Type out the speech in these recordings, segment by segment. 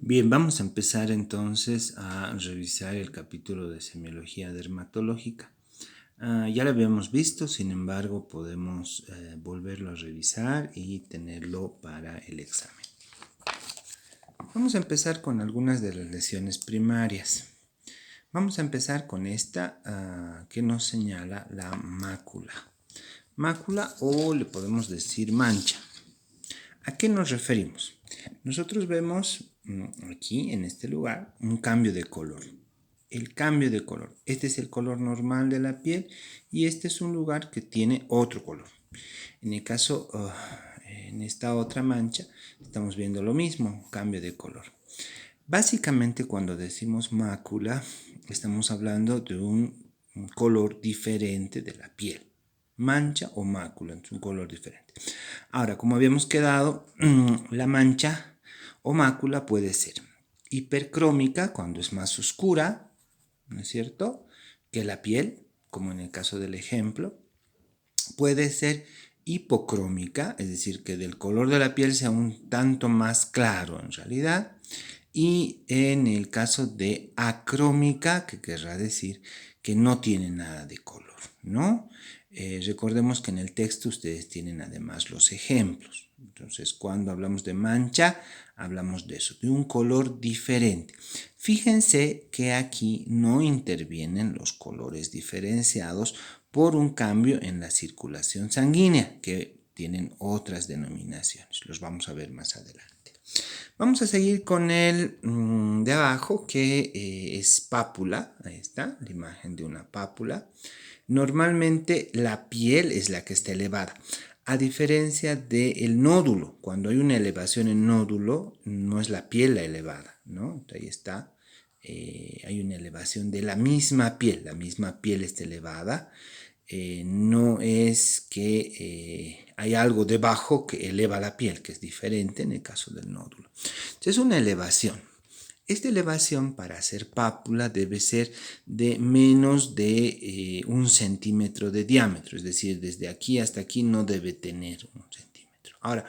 Bien, vamos a empezar entonces a revisar el capítulo de semiología dermatológica. Ya lo habíamos visto, sin embargo, podemos volverlo a revisar y tenerlo para el examen. Vamos a empezar con algunas de las lesiones primarias. Vamos a empezar con esta que nos señala la mácula. Mácula o le podemos decir mancha. ¿A qué nos referimos? Nosotros vemos aquí en este lugar un cambio de color. El cambio de color. Este es el color normal de la piel y este es un lugar que tiene otro color. En el caso, en esta otra mancha, estamos viendo lo mismo, cambio de color. Básicamente cuando decimos mácula, estamos hablando de un color diferente de la piel. Mancha o mácula, es un color diferente. Ahora, como habíamos quedado, la mancha o mácula puede ser hipercrómica cuando es más oscura, ¿no es cierto?, que la piel, como en el caso del ejemplo. Puede ser hipocrómica, es decir, que del color de la piel sea un tanto más claro en realidad. Y en el caso de acrómica, que querrá decir que no tiene nada de color, ¿no? Recordemos que en el texto ustedes tienen además los ejemplos. Entonces, cuando hablamos de mancha, hablamos de eso, de un color diferente. Fíjense que aquí no intervienen los colores diferenciados por un cambio en la circulación sanguínea, que tienen otras denominaciones. Los vamos a ver más adelante. Vamos a seguir con el de abajo, que es pápula. Ahí está, la imagen de una pápula. Normalmente la piel es la que está elevada, a diferencia del nódulo. Cuando hay una elevación en nódulo, no es la piel la elevada, ¿no? Ahí está. Hay una elevación de la misma piel está elevada. No es que hay algo debajo que eleva la piel, que es diferente en el caso del nódulo. Entonces es una elevación. Esta elevación para hacer pápula debe ser de menos de 1 centímetro de diámetro, es decir, desde aquí hasta aquí no debe tener 1 centímetro. Ahora,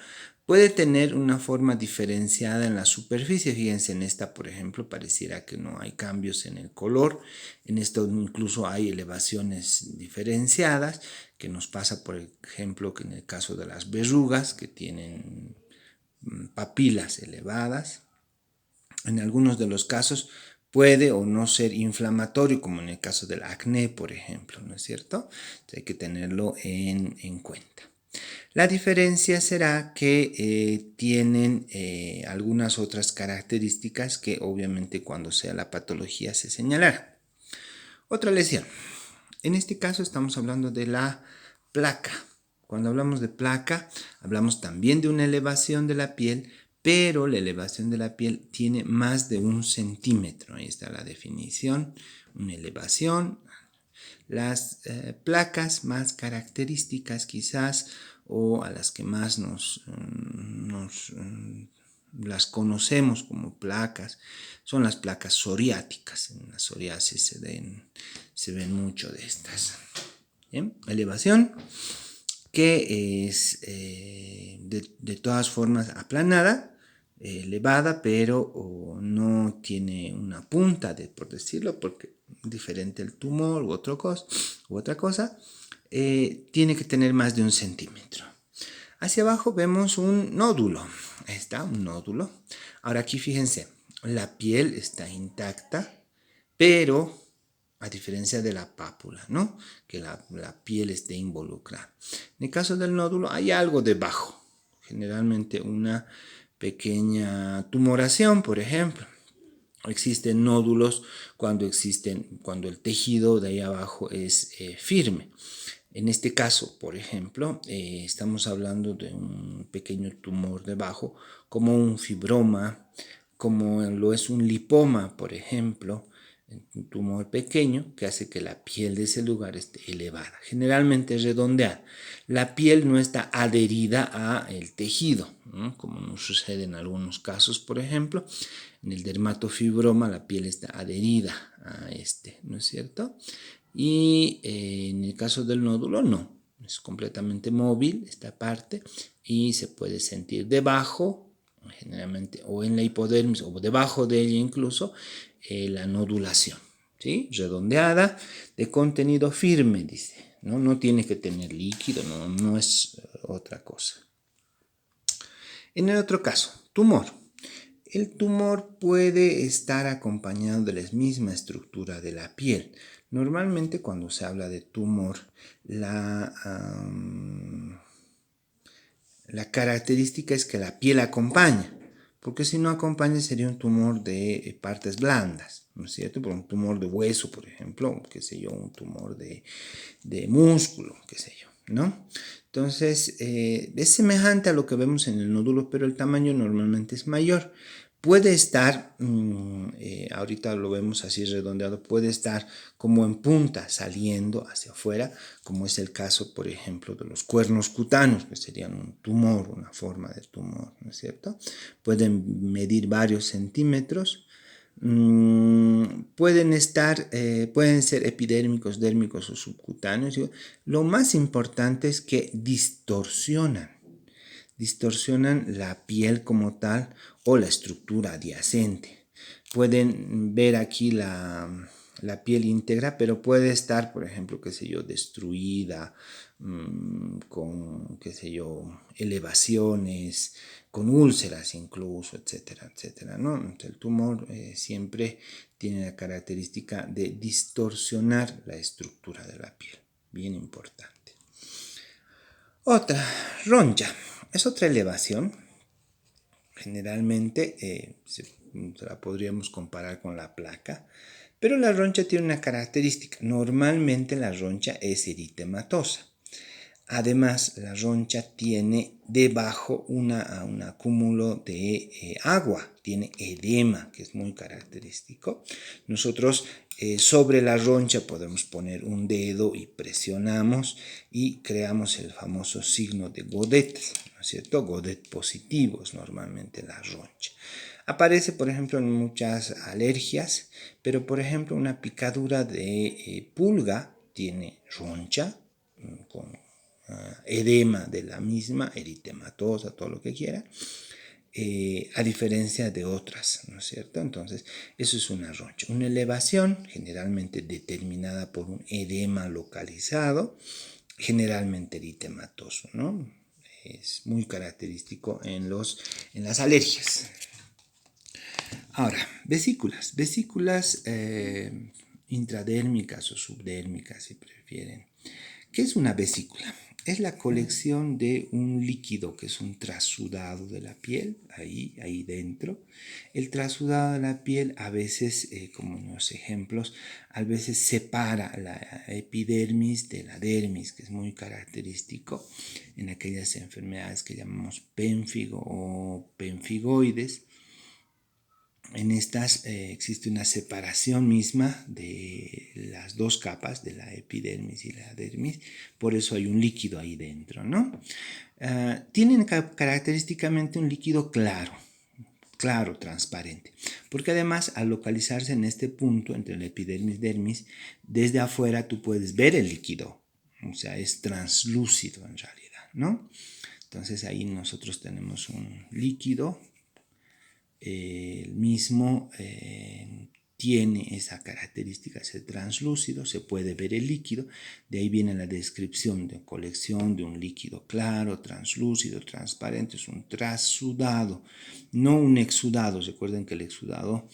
puede tener una forma diferenciada en la superficie. Fíjense, en esta, por ejemplo, pareciera que no hay cambios en el color. En esto incluso hay elevaciones diferenciadas, que nos pasa, por ejemplo, que en el caso de las verrugas, que tienen papilas elevadas. En algunos de los casos puede o no ser inflamatorio, como en el caso del acné, por ejemplo, ¿no es cierto? Entonces hay que tenerlo en cuenta. La diferencia será que tienen algunas otras características que obviamente cuando sea la patología se señalará. Otra lesión. En este caso estamos hablando de la placa. Cuando hablamos de placa, hablamos también de una elevación de la piel, pero la elevación de la piel tiene más de 1 centímetro. Ahí está la definición, una elevación. Las placas más características quizás, o a las que más las conocemos como placas, son las placas psoriáticas. En la psoriasis se ven mucho de estas. ¿Bien? Elevación que es de todas formas aplanada, elevada, pero no tiene una punta, por decirlo, porque diferente el tumor u otra cosa, tiene que tener más de 1 centímetro. Hacia abajo vemos un nódulo. Ahí está, un nódulo. Ahora aquí fíjense, la piel está intacta, pero a diferencia de la pápula, ¿no?, que la piel esté involucrada. En el caso del nódulo hay algo debajo, generalmente una pequeña tumoración, por ejemplo. Existen nódulos cuando el tejido de ahí abajo es firme. En este caso, por ejemplo, estamos hablando de un pequeño tumor debajo, como un fibroma, como lo es un lipoma, por ejemplo, un tumor pequeño que hace que la piel de ese lugar esté elevada, generalmente redondeada. La piel no está adherida al tejido, ¿no?, como nos sucede en algunos casos, por ejemplo. En el dermatofibroma la piel está adherida a ¿no es cierto? Y en el caso del nódulo no, es completamente móvil esta parte y se puede sentir debajo generalmente, o en la hipodermis o debajo de ella incluso, la nodulación, ¿sí? Redondeada, de contenido firme, dice, ¿no? No tiene que tener líquido, no es otra cosa. En el otro caso, tumor. El tumor puede estar acompañado de la misma estructura de la piel. Normalmente cuando se habla de tumor, la característica es que la piel acompaña, porque si no acompaña sería un tumor de partes blandas, ¿no es cierto? Por un tumor de hueso, por ejemplo, qué sé yo, un tumor de músculo, qué sé yo, ¿no? Entonces, es semejante a lo que vemos en el nódulo, pero el tamaño normalmente es mayor. Puede estar, ahorita lo vemos así redondeado, puede estar como en punta, saliendo hacia afuera, como es el caso, por ejemplo, de los cuernos cutáneos, que serían un tumor, una forma de tumor, ¿no es cierto? Pueden medir varios centímetros. Pueden ser epidérmicos, dérmicos o subcutáneos. Lo más importante es que distorsionan la piel como tal o la estructura adyacente. Pueden ver aquí la piel íntegra, pero puede estar, por ejemplo, qué sé yo, destruida, con, qué sé yo, elevaciones, con úlceras incluso, etcétera, etcétera, ¿no? Entonces, el tumor siempre tiene la característica de distorsionar la estructura de la piel, bien importante. Otra, roncha, es otra elevación. Generalmente se la podríamos comparar con la placa, pero la roncha tiene una característica. Normalmente la roncha es eritematosa. Además, la roncha tiene debajo un acúmulo de agua, tiene edema, que es muy característico. Nosotros sobre la roncha podemos poner un dedo y presionamos y creamos el famoso signo de Godet, ¿no es cierto? Godet positivo es normalmente la roncha. Aparece, por ejemplo, en muchas alergias, pero por ejemplo una picadura de pulga tiene roncha con edema de la misma, eritematosa, todo lo que quiera, a diferencia de otras, ¿no es cierto? Entonces, eso es una roncha. Una elevación generalmente determinada por un edema localizado, generalmente eritematoso, ¿no? Es muy característico en las alergias. Ahora, vesículas intradérmicas o subdérmicas, si prefieren. ¿Qué es una vesícula? Es la colección de un líquido que es un trasudado de la piel, ahí dentro. El trasudado de la piel a veces, como en los ejemplos, a veces separa la epidermis de la dermis, que es muy característico en aquellas enfermedades que llamamos pénfigo o penfigoides. En estas existe una separación misma de las dos capas, de la epidermis y la dermis, por eso hay un líquido ahí dentro, ¿no? Tienen característicamente un líquido claro, transparente, porque además al localizarse en este punto entre la epidermis y dermis, desde afuera tú puedes ver el líquido, o sea, es translúcido en realidad, ¿no? Entonces ahí nosotros tenemos un líquido. El mismo tiene esa característica, es translúcido, se puede ver el líquido, de ahí viene la descripción de colección de un líquido claro, translúcido, transparente, es un trasudado, no un exudado. Recuerden que el exudado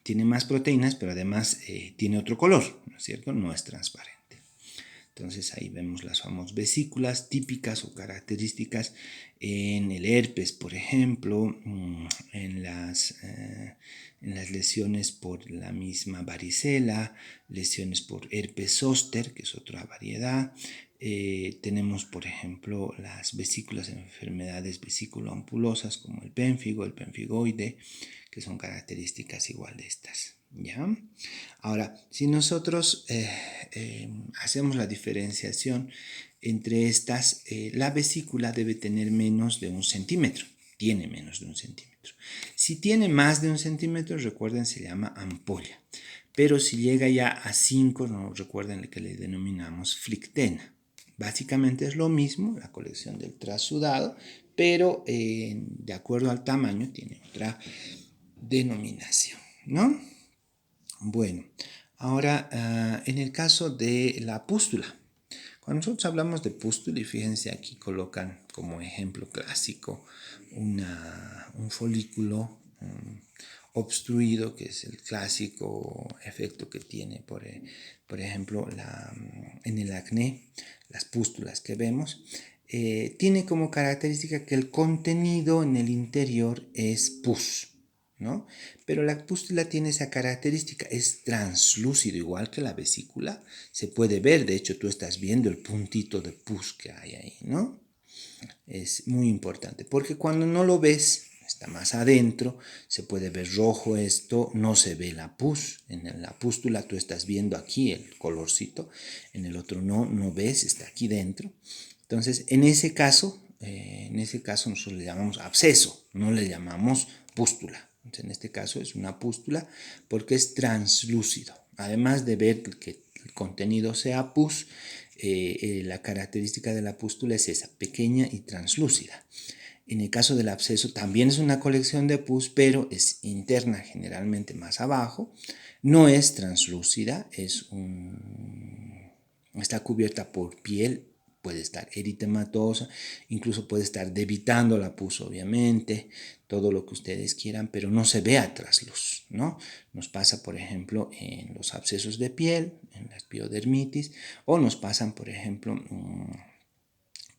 tiene más proteínas, pero además tiene otro color, ¿no es cierto? No es transparente. Entonces ahí vemos las famosas vesículas típicas o características en el herpes, por ejemplo, en las lesiones por la misma varicela, lesiones por herpes zóster, que es otra variedad. Tenemos, por ejemplo, las vesículas en enfermedades vesículo-ampulosas como el pénfigo, el penfigoide, que son características igual de estas. ¿Ya? Ahora, si nosotros hacemos la diferenciación entre estas, la vesícula debe tener menos de 1 centímetro, tiene menos de 1 centímetro. Si tiene más de 1 centímetro, recuerden, se llama ampolla, pero si llega ya a 5, no, recuerden que le denominamos flictena. Básicamente es lo mismo, la colección del trasudado, pero de acuerdo al tamaño tiene otra denominación, ¿no? Bueno, ahora en el caso de la pústula. Cuando nosotros hablamos de pústula, y fíjense aquí colocan como ejemplo clásico un folículo obstruido, que es el clásico efecto que tiene, por ejemplo, en el acné, las pústulas que vemos, tiene como característica que el contenido en el interior es pus, ¿no? Pero la pústula tiene esa característica, es translúcido, igual que la vesícula, se puede ver, de hecho tú estás viendo el puntito de pus que hay ahí, ¿no? Es muy importante, porque cuando no lo ves, está más adentro, se puede ver rojo esto, no se ve la pus, en la pústula tú estás viendo aquí el colorcito, en el otro no ves, está aquí dentro. Entonces, en ese caso nosotros le llamamos absceso, no le llamamos pústula. Entonces, en este caso es una pústula porque es translúcido. Además de ver que el contenido sea pus, la característica de la pústula es esa, pequeña y translúcida. En el caso del absceso también es una colección de pus, pero es interna, generalmente más abajo. No es translúcida, está cubierta por piel, puede estar eritematosa, incluso puede estar debitando la pus, obviamente, todo lo que ustedes quieran, pero no se ve a trasluz, ¿no? Nos pasa, por ejemplo, en los abscesos de piel, en la piodermitis, o nos pasan, por ejemplo,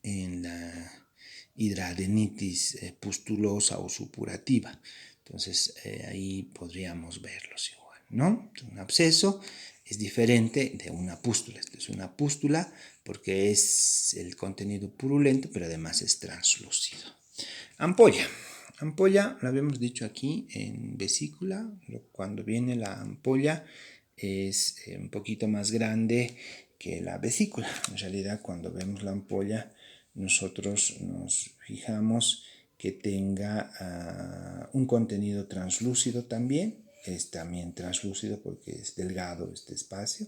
en la hidradenitis pustulosa o supurativa. Entonces, ahí podríamos verlos igual, ¿no? Un absceso es diferente de una pústula. Esta es una pústula porque es el contenido purulento, pero además es translúcido. Ampolla. Ampolla, lo habíamos dicho aquí en vesícula. Cuando viene la ampolla es un poquito más grande que la vesícula. En realidad, cuando vemos la ampolla, nosotros nos fijamos que tenga un contenido translúcido también. Es también translúcido porque es delgado este espacio.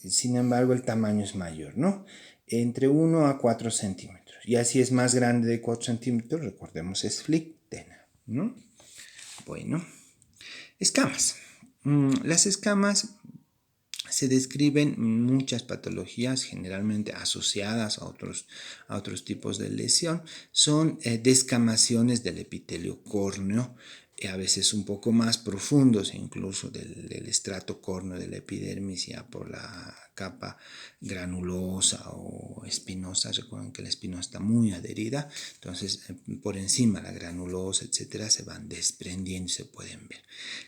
Sin embargo, el tamaño es mayor, ¿no? Entre 1 a 4 centímetros. Y así es más grande de 4 centímetros, recordemos, es flictena, ¿no? Bueno, escamas. Las escamas se describen muchas patologías generalmente asociadas a otros tipos de lesión. Son descamaciones del epitelio córneo, a veces un poco más profundos, incluso del estrato córneo de la epidermis, ya por la capa granulosa o espinosa. Recuerden que la espinosa está muy adherida, entonces por encima la granulosa, etcétera, se van desprendiendo y se pueden ver.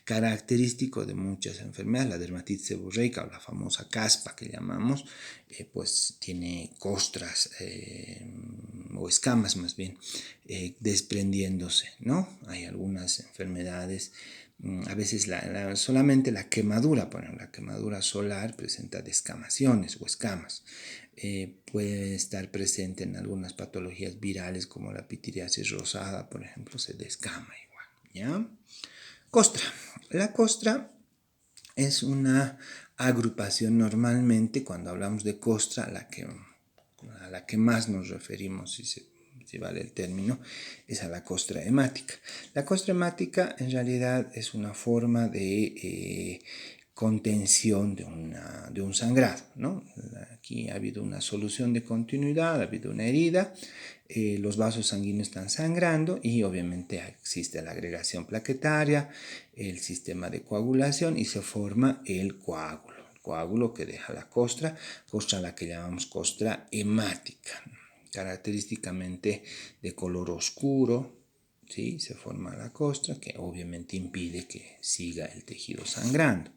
Característico de muchas enfermedades, la dermatitis seborreica o la famosa caspa que llamamos, pues tiene costras o escamas más bien desprendiéndose, ¿no? Hay algunas enfermedades, a veces solamente la quemadura, por ejemplo, la quemadura solar presenta descamaciones o escamas. Puede estar presente en algunas patologías virales como la pitiriasis rosada, por ejemplo, se descama igual, ¿ya? Costra. La costra es una agrupación normalmente, cuando hablamos de costra, a la que más nos referimos, si vale el término, es a la costra hemática. La costra hemática en realidad es una forma de contención de un sangrado, ¿no? Aquí ha habido una solución de continuidad, ha habido una herida, los vasos sanguíneos están sangrando y obviamente existe la agregación plaquetaria, el sistema de coagulación y se forma el coágulo que deja la costra a la que llamamos costra hemática, característicamente de color oscuro. ¿Sí? Se forma la costra que obviamente impide que siga el tejido sangrando.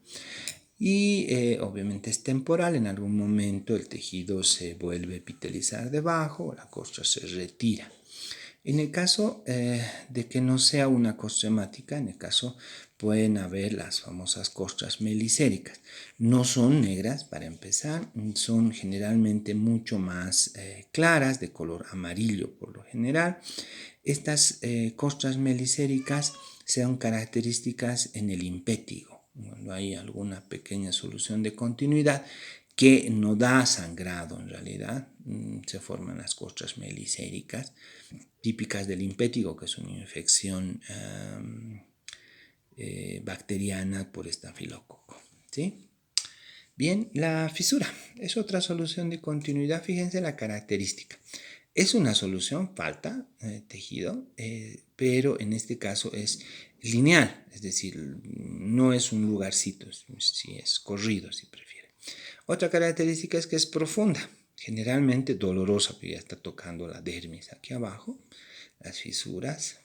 Y obviamente es temporal, en algún momento el tejido se vuelve a epitelizar debajo, la costra se retira. En el caso de que no sea una costra hemática, en el caso pueden haber las famosas costras melicéricas. No son negras para empezar, son generalmente mucho más claras, de color amarillo por lo general. Estas costras melicéricas son características en el impétigo. Cuando hay alguna pequeña solución de continuidad, que no da sangrado en realidad. Se forman las costras meliséricas, típicas del impétigo, que es una infección bacteriana por estafilococo, ¿sí? Bien, la fisura es otra solución de continuidad. Fíjense la característica. Es una solución, falta tejido, pero en este caso es lineal, es decir, no es un lugarcito, si es corrido, si prefiere. Otra característica es que es profunda, generalmente dolorosa, porque ya está tocando la dermis aquí abajo. Las fisuras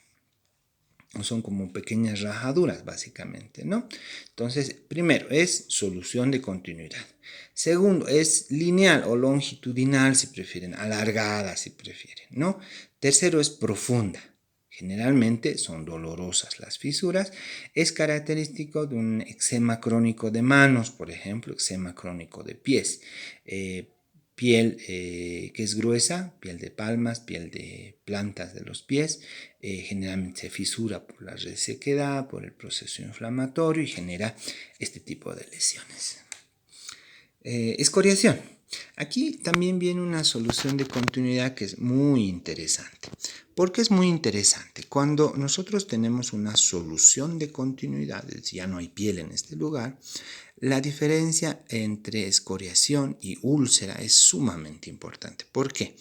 son como pequeñas rajaduras, básicamente, ¿no? Entonces, primero, es solución de continuidad. Segundo, es lineal o longitudinal, si prefieren, alargada, si prefieren, ¿no? Tercero, es profunda. Generalmente son dolorosas las fisuras. Es característico de un eczema crónico de manos, por ejemplo, eczema crónico de pies. Piel que es gruesa, piel de palmas, piel de plantas de los pies, generalmente se fisura por la resequedad, por el proceso inflamatorio y genera este tipo de lesiones. Escoriación. Aquí también viene una solución de continuidad que es muy interesante. ¿Por qué es muy interesante? Cuando nosotros tenemos una solución de continuidad, es decir, ya no hay piel en este lugar, la diferencia entre escoriación y úlcera es sumamente importante. ¿Por qué?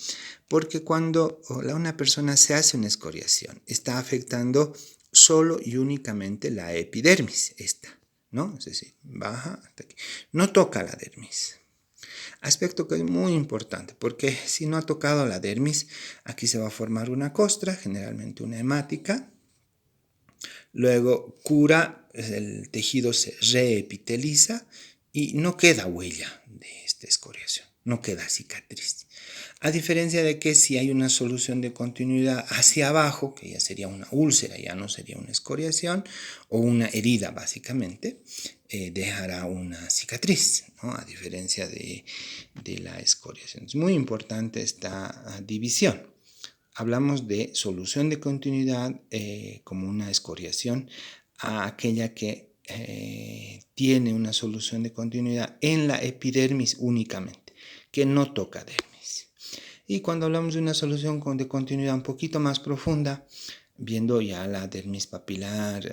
Porque cuando una persona se hace una escoriación, está afectando solo y únicamente la epidermis, esta, ¿no? Es decir, baja hasta aquí. No toca la dermis. Aspecto que es muy importante, porque si no ha tocado la dermis, aquí se va a formar una costra, generalmente una hemática. Luego cura, el tejido se reepiteliza y no queda huella de esta escoriación, no queda cicatriz. A diferencia de que si hay una solución de continuidad hacia abajo, que ya sería una úlcera, ya no sería una escoriación, o una herida básicamente, dejará una cicatriz, ¿no? A diferencia de la escoriación. Es muy importante esta división. Hablamos de solución de continuidad como una escoriación a aquella que tiene una solución de continuidad en la epidermis únicamente, que no toca dermis. Y cuando hablamos de una solución de continuidad un poquito más profunda, viendo ya la dermis papilar,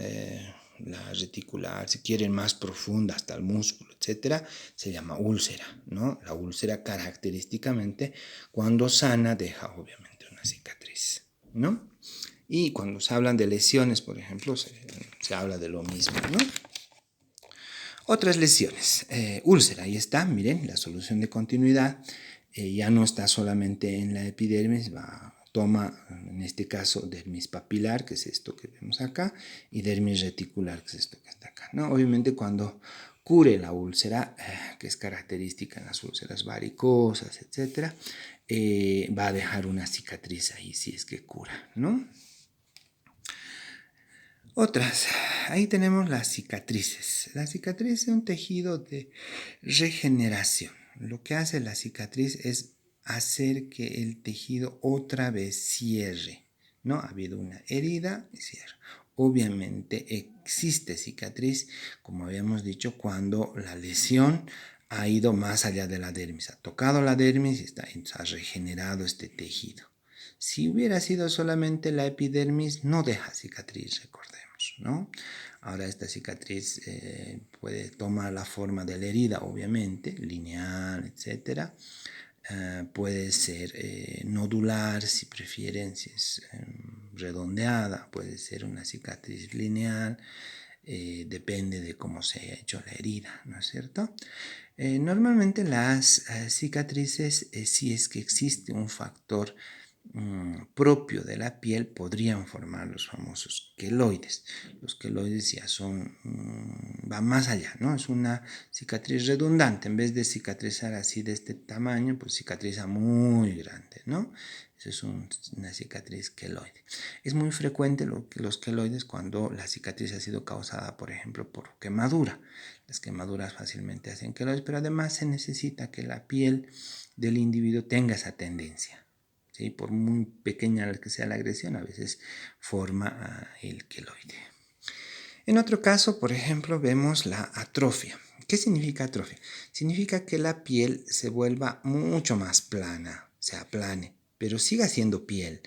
la reticular, si quieren más profunda hasta el músculo, etcétera, se llama úlcera, ¿no? La úlcera característicamente, cuando sana, deja obviamente una cicatriz, ¿no? Y cuando se hablan de lesiones, por ejemplo, se habla de lo mismo, ¿no? Otras lesiones, úlcera, ahí está, miren, la solución de continuidad ya no está solamente en la epidermis, toma en este caso dermis papilar, que es esto que vemos acá, y dermis reticular, que es esto que está acá, ¿no? Obviamente cuando cure la úlcera, que es característica en las úlceras varicosas, etc., va a dejar una cicatriz ahí si es que cura, ¿no? Otras, ahí tenemos las cicatrices. La cicatriz es un tejido de regeneración. Lo que hace la cicatriz es hacer que el tejido otra vez cierre, ¿no? Ha habido una herida y cierra. Obviamente existe cicatriz, como habíamos dicho, cuando la lesión ha ido más allá de la dermis, ha tocado la dermis y ha regenerado este tejido. Si hubiera sido solamente la epidermis, no deja cicatriz, recordemos, ¿no? Ahora esta cicatriz puede tomar la forma de la herida, obviamente, lineal, etc. Puede ser nodular, si prefieren, si es redondeada, puede ser una cicatriz lineal, depende de cómo se haya hecho la herida, ¿no es cierto? Normalmente las cicatrices, si es que existe un factor propio de la piel, podrían formar los famosos queloides. Los queloides ya son, van más allá, ¿no? Es una cicatriz redundante. En vez de cicatrizar así de este tamaño, pues cicatriza muy grande, ¿no? Eso es una cicatriz queloide. Es muy frecuente los queloides cuando la cicatriz ha sido causada, por ejemplo, por quemadura. Las quemaduras fácilmente hacen queloides, pero además se necesita que la piel del individuo tenga esa tendencia. ¿Sí? Por muy pequeña que sea la agresión, a veces forma el queloide. En otro caso, por ejemplo, vemos la atrofia. ¿Qué significa atrofia? Significa que la piel se vuelva mucho más plana, se aplane, pero siga siendo piel.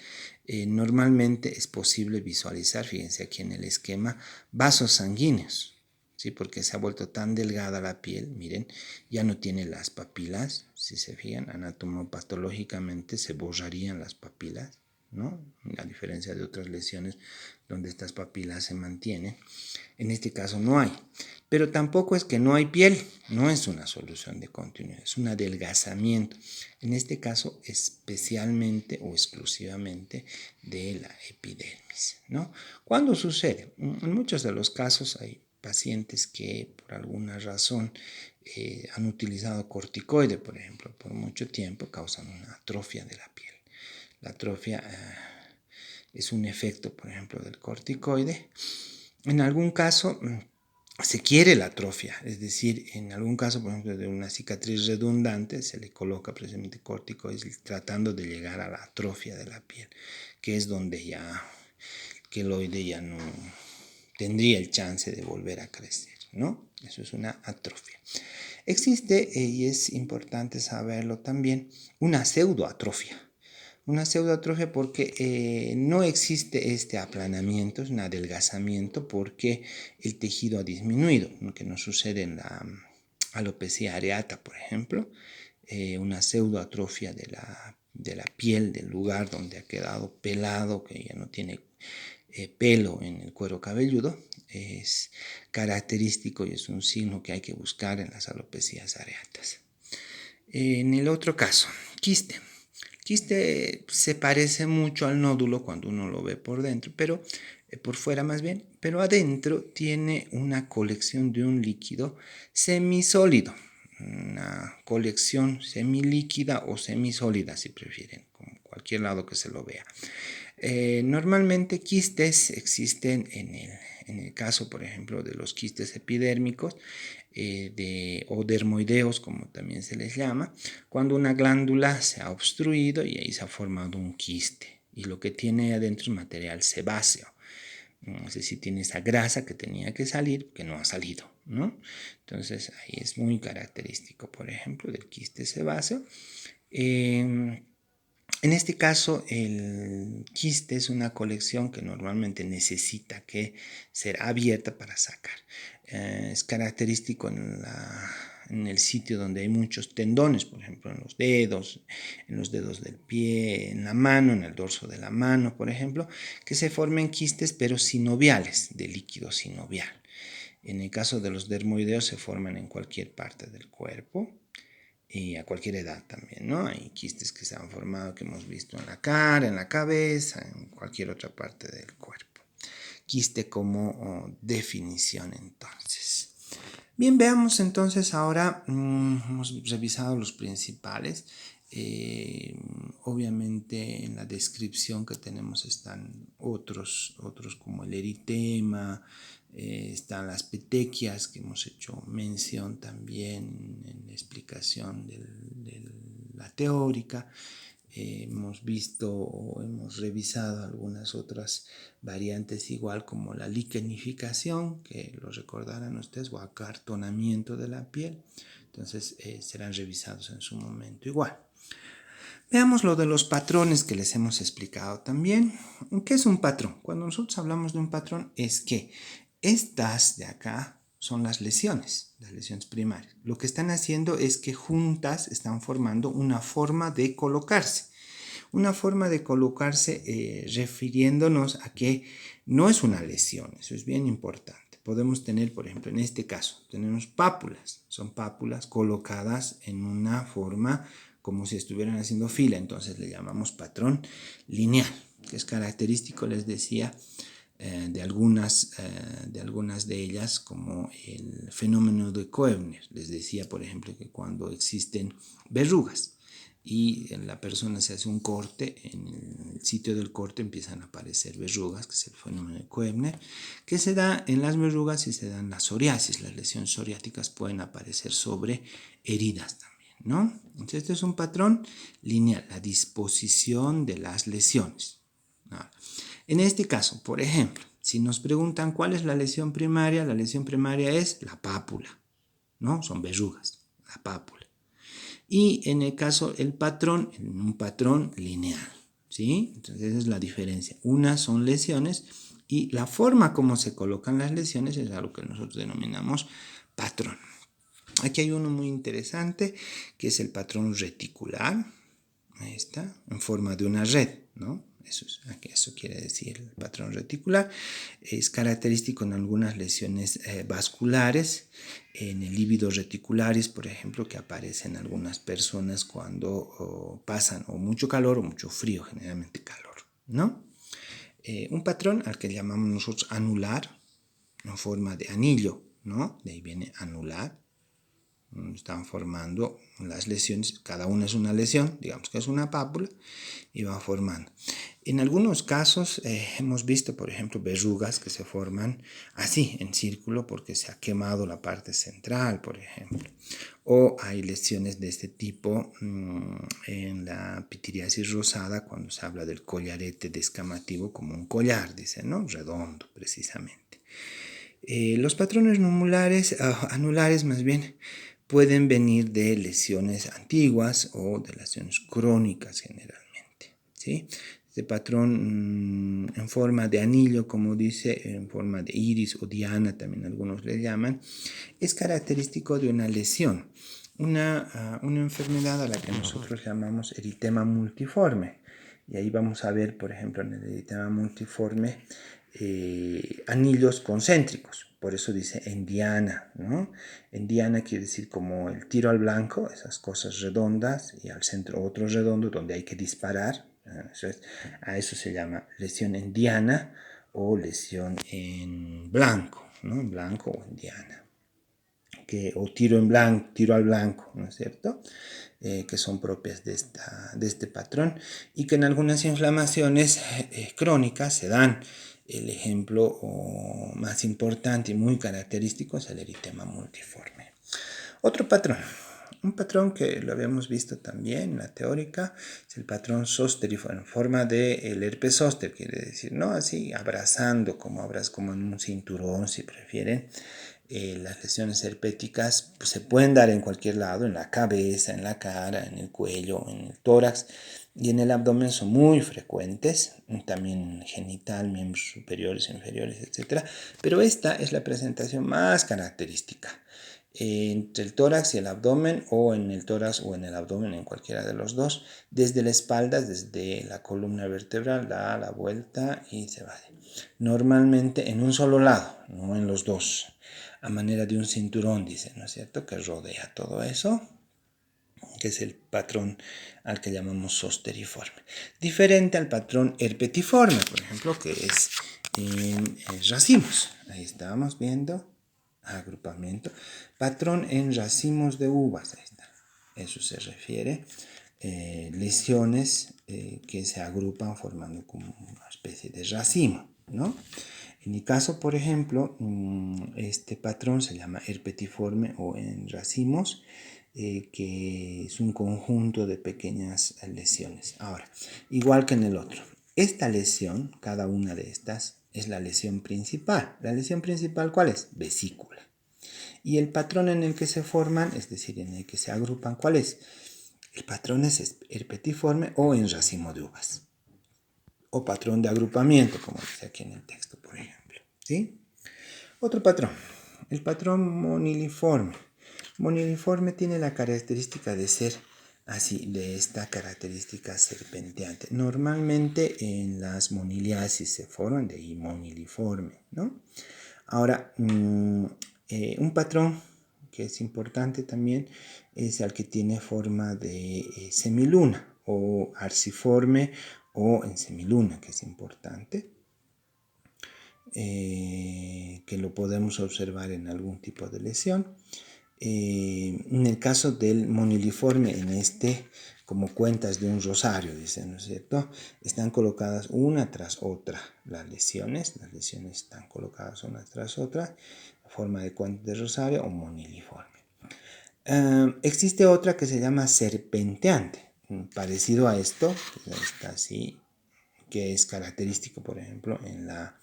Normalmente es posible visualizar, fíjense aquí en el esquema, vasos sanguíneos. ¿Sí? Porque se ha vuelto tan delgada la piel, miren, ya no tiene las papilas, si se fijan, anatomopatológicamente se borrarían las papilas, ¿no? A diferencia de otras lesiones donde estas papilas se mantienen. En este caso no hay. Pero tampoco es que no hay piel, no es una solución de continuidad, es un adelgazamiento. En este caso, especialmente o exclusivamente de la epidermis, ¿no? ¿Cuándo sucede? En muchos de los casos hay pacientes que por alguna razón han utilizado corticoide, por ejemplo, por mucho tiempo, causan una atrofia de la piel. La atrofia es un efecto, por ejemplo, del corticoide. En algún caso se quiere la atrofia, es decir, en algún caso, por ejemplo, de una cicatriz redundante, se le coloca precisamente corticoides tratando de llegar a la atrofia de la piel, que es donde ya el queloide ya no tendría el chance de volver a crecer, ¿no? Eso es una atrofia. Existe, y es importante saberlo también, una pseudoatrofia. Una pseudoatrofia porque no existe este aplanamiento, es un adelgazamiento porque el tejido ha disminuido, lo que no sucede en la alopecia areata, por ejemplo, una pseudoatrofia de la piel del lugar donde ha quedado pelado, que ya no tiene pelo en el cuero cabelludo, es característico y es un signo que hay que buscar en las alopecias areatas. En el otro caso, quiste. Quiste se parece mucho al nódulo cuando uno lo ve por dentro, pero por fuera más bien, pero adentro tiene una colección de un líquido semisólido, una colección semilíquida o semisólida si prefieren, como cualquier lado que se lo vea. Normalmente quistes existen en el caso, por ejemplo, de los quistes epidérmicos o dermoideos, como también se les llama, cuando una glándula se ha obstruido y ahí se ha formado un quiste. Y lo que tiene adentro es material sebáceo. Es decir, tiene esa grasa que tenía que salir, que no ha salido, ¿no? Entonces, ahí es muy característico, por ejemplo, del quiste sebáceo. En este caso, el quiste es una colección que normalmente necesita que ser abierta para sacar. Es característico en el sitio donde hay muchos tendones, por ejemplo, en los dedos del pie, en la mano, en el dorso de la mano, por ejemplo, que se formen quistes pero sinoviales, de líquido sinovial. En el caso de los dermoideos se forman en cualquier parte del cuerpo y a cualquier edad también, ¿no? Hay quistes que se han formado, que hemos visto en la cara, en la cabeza, en cualquier otra parte del cuerpo. Quiste como definición entonces. Bien, veamos entonces ahora, hemos revisado los principales. Obviamente en la descripción que tenemos están otros como el eritema, están las petequias que hemos hecho mención también en la explicación de la teórica. Hemos visto o hemos revisado algunas otras variantes igual como la liquenificación, que lo recordarán ustedes, o acartonamiento de la piel. Entonces serán revisados en su momento igual. Veamos lo de los patrones que les hemos explicado también. ¿Qué es un patrón? Cuando nosotros hablamos de un patrón es que estas de acá son las lesiones primarias. Lo que están haciendo es que juntas están formando una forma de colocarse. Una forma de colocarse refiriéndonos a que no es una lesión, eso es bien importante. Podemos tener, por ejemplo, en este caso, tenemos pápulas. Son pápulas colocadas en una forma como si estuvieran haciendo fila, entonces le llamamos patrón lineal, que es característico, les decía, de algunas de ellas, como el fenómeno de Koebner. Les decía, por ejemplo, que cuando existen verrugas y la persona se hace un corte, en el sitio del corte empiezan a aparecer verrugas, que es el fenómeno de Koebner, que se da en las verrugas y se dan las psoriasis. Las lesiones psoriáticas pueden aparecer sobre heridas también, ¿no? Entonces, este es un patrón lineal, la disposición de las lesiones. Ahora, en este caso, por ejemplo, si nos preguntan cuál es la lesión primaria es la pápula. ¿no? Son verrugas, la pápula. Y en el caso el patrón, un patrón lineal, ¿sí? Entonces esa es la diferencia. Unas son lesiones y la forma como se colocan las lesiones es algo que nosotros denominamos patrón. Aquí hay uno muy interesante que es el patrón reticular. Ahí está, en forma de una red, ¿no? Eso quiere decir el patrón reticular. Es característico en algunas lesiones vasculares, en el lívido reticularis, por ejemplo, que aparece en algunas personas cuando pasan o mucho calor o mucho frío, generalmente calor, ¿no? Un patrón al que llamamos nosotros anular, en forma de anillo, ¿no? De ahí viene anular. Están formando las lesiones, cada una es una lesión, digamos que es una pápula, y va formando. En algunos casos hemos visto, por ejemplo, verrugas que se forman así, en círculo, porque se ha quemado la parte central, por ejemplo. O hay lesiones de este tipo en la pitiriasis rosada, cuando se habla del collarete descamativo como un collar, dice, ¿no? Redondo, precisamente. Los patrones anulares más bien pueden venir de lesiones antiguas o de lesiones crónicas generalmente, ¿sí? Este patrón en forma de anillo, como dice, en forma de iris o diana, también algunos le llaman, es característico de una lesión, una enfermedad a la que nosotros llamamos eritema multiforme. Y ahí vamos a ver, por ejemplo, en el eritema multiforme, anillos concéntricos, por eso dice en diana, ¿no? En diana quiere decir como el tiro al blanco, esas cosas redondas, y al centro otro redondo donde hay que disparar. A eso se llama lesión en diana o lesión en blanco, ¿no? En blanco o en diana. O tiro en blanco, tiro al blanco, ¿no es cierto? Que son propias de este patrón y que en algunas inflamaciones crónicas se dan. El ejemplo más importante y muy característico es el eritema multiforme. Otro patrón, un patrón que lo habíamos visto también en la teórica, es el patrón zosteriforme, en forma del herpes zóster, quiere decir, ¿no? Así, abrazando, como en un cinturón, si prefieren. Las lesiones herpéticas pues, se pueden dar en cualquier lado, en la cabeza, en la cara, en el cuello, en el tórax y en el abdomen son muy frecuentes, también genital, miembros superiores, inferiores, etc. Pero esta es la presentación más característica. Entre el tórax y el abdomen, o en el tórax o en el abdomen, en cualquiera de los dos, desde la espalda, desde la columna vertebral, da la vuelta y se va. Normalmente en un solo lado, no en los dos, a manera de un cinturón, dice, ¿no es cierto?, que rodea todo eso, que es el patrón al que llamamos zosteriforme. Diferente al patrón herpetiforme, por ejemplo, que es en racimos. Ahí estábamos viendo agrupamiento. Patrón en racimos de uvas. Ahí está. Eso se refiere. Lesiones que se agrupan formando como una especie de racimo, ¿no? En mi caso, por ejemplo, este patrón se llama herpetiforme o en racimos, que es un conjunto de pequeñas lesiones. Ahora, igual que en el otro, esta lesión, cada una de estas, es la lesión principal. ¿La lesión principal cuál es? Vesícula. Y el patrón en el que se forman, es decir, en el que se agrupan, ¿cuál es? El patrón es herpetiforme o en racimo de uvas. O patrón de agrupamiento, como dice aquí en el texto, por ejemplo. ¿Sí? Otro patrón, el patrón moniliforme. Moniliforme tiene la característica de ser así, de esta característica serpenteante. Normalmente en las moniliasis se forman, de ahí moniliforme, ¿no? Ahora, un patrón que es importante también es el que tiene forma de semiluna o arciforme o en semiluna, que es importante. Que lo podemos observar en algún tipo de lesión. En el caso del moniliforme, en como cuentas de un rosario, dicen, ¿no es cierto? Están colocadas una tras otra las lesiones están colocadas una tras otra, en forma de cuentas de rosario o moniliforme. Existe otra que se llama serpenteante, parecido a esto, que está así, que es característico, por ejemplo, en la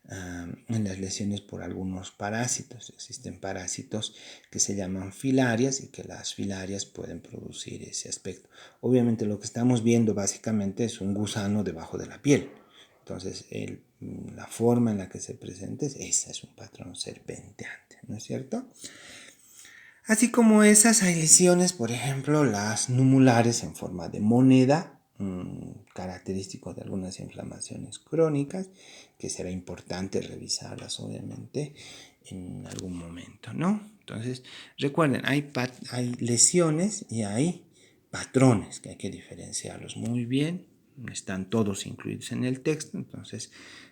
en las lesiones por algunos parásitos. Existen parásitos que se llaman filarias y que las filarias pueden producir ese aspecto. Obviamente lo que estamos viendo básicamente es un gusano debajo de la piel. Entonces la forma en la que se presenta esa es un patrón serpenteante, ¿no es cierto? Así como esas hay lesiones, por ejemplo, las numulares en forma de moneda, característico de algunas inflamaciones crónicas, que será importante revisarlas obviamente en algún momento, ¿no? Entonces, recuerden, hay lesiones y hay patrones que hay que diferenciarlos muy bien. Están todos incluidos en el texto, entonces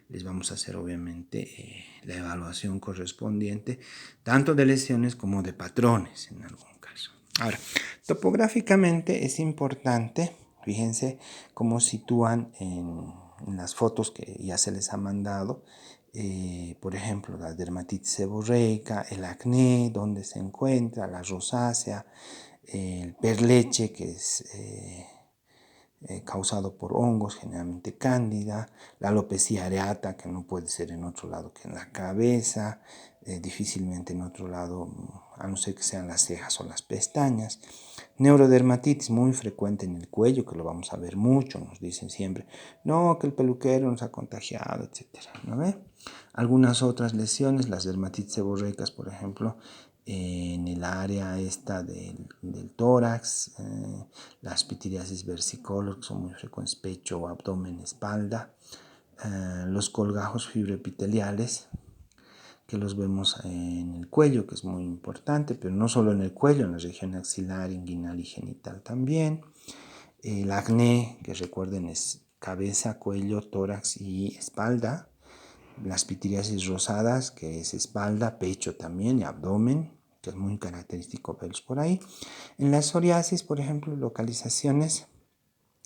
les vamos a hacer obviamente la evaluación correspondiente tanto de lesiones como de patrones en algún caso. Ahora, topográficamente es importante, fíjense cómo sitúan en las fotos que ya se les ha mandado, por ejemplo, la dermatitis seborreica, el acné, donde se encuentra, la rosácea, el perleche, que es causado por hongos, generalmente cándida, la alopecia areata, que no puede ser en otro lado que en la cabeza, difícilmente en otro lado, a no ser que sean las cejas o las pestañas. Neurodermatitis muy frecuente en el cuello, que lo vamos a ver mucho, nos dicen siempre, no, que el peluquero nos ha contagiado, etcétera, ¿no ve? Algunas otras lesiones, las dermatitis seborreicas, por ejemplo, en el área esta del tórax, las pitiriasis versicolor, que son muy frecuentes, pecho, abdomen, espalda, los colgajos fibroepiteliales, que los vemos en el cuello, que es muy importante, pero no solo en el cuello, en la región axilar, inguinal y genital también. El acné, que recuerden es cabeza, cuello, tórax y espalda. Las pitiriasis rosadas, que es espalda, pecho también y abdomen, que es muy característico verlos por ahí. En la psoriasis, por ejemplo, localizaciones,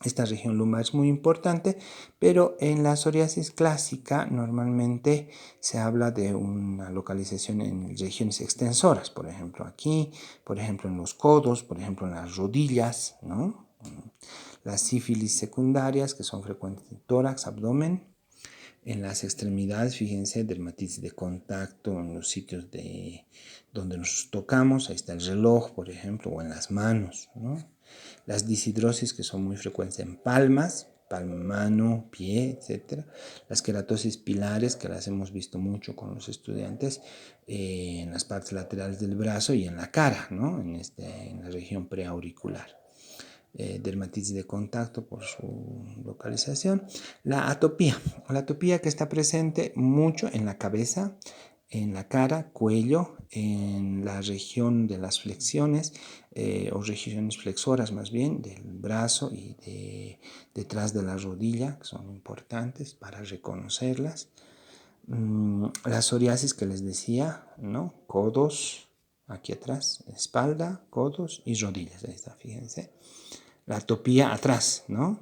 esta región lumbar es muy importante, pero en la psoriasis clásica normalmente se habla de una localización en regiones extensoras, por ejemplo aquí, por ejemplo en los codos, por ejemplo en las rodillas, ¿no? Las sífilis secundarias, que son frecuentes en tórax, abdomen. En las extremidades, fíjense, dermatitis de contacto en los sitios donde nos tocamos, ahí está el reloj, por ejemplo, o en las manos, ¿no? Las disidrosis, que son muy frecuentes en palmas, palma, mano, pie, etc. Las queratosis pilares, que las hemos visto mucho con los estudiantes, en las partes laterales del brazo y en la cara, ¿no? En la región preauricular. Dermatitis de contacto por su localización. La atopía que está presente mucho en la cabeza, en la cara, cuello, en la región de las flexiones o regiones flexoras más bien del brazo y detrás de la rodilla, que son importantes para reconocerlas. La psoriasis que les decía, ¿no? Codos, aquí atrás, espalda, codos y rodillas, ahí está, fíjense. La atopía atrás, ¿no?